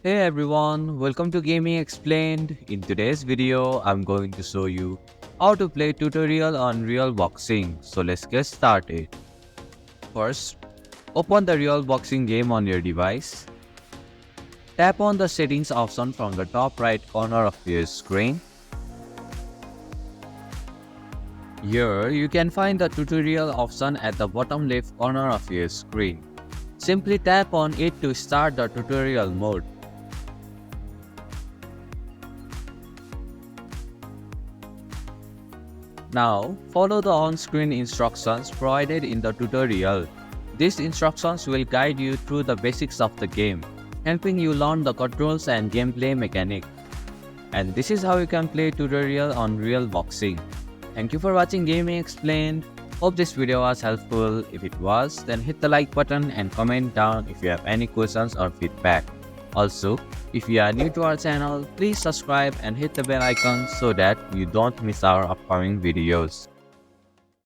Hey everyone, welcome to Gaming Explained. In today's video, I'm going to show you how to play tutorial on Real Boxing. So let's get started. First, open the Real Boxing game on your device. Tap on the settings option from the top right corner of your screen. Here, you can find the tutorial option at the bottom left corner of your screen. Simply tap on it to start the tutorial mode. Now, follow the on-screen instructions provided in the tutorial. These instructions will guide you through the basics of the game, helping you learn the controls and gameplay mechanics. And this is how you can play tutorial on Real Boxing. Thank you for watching Gaming Explained. Hope this video was helpful. If it was, then hit the like button and comment down if you have any questions or feedback. Also, if you are new to our channel, please subscribe and hit the bell icon so that you don't miss our upcoming videos.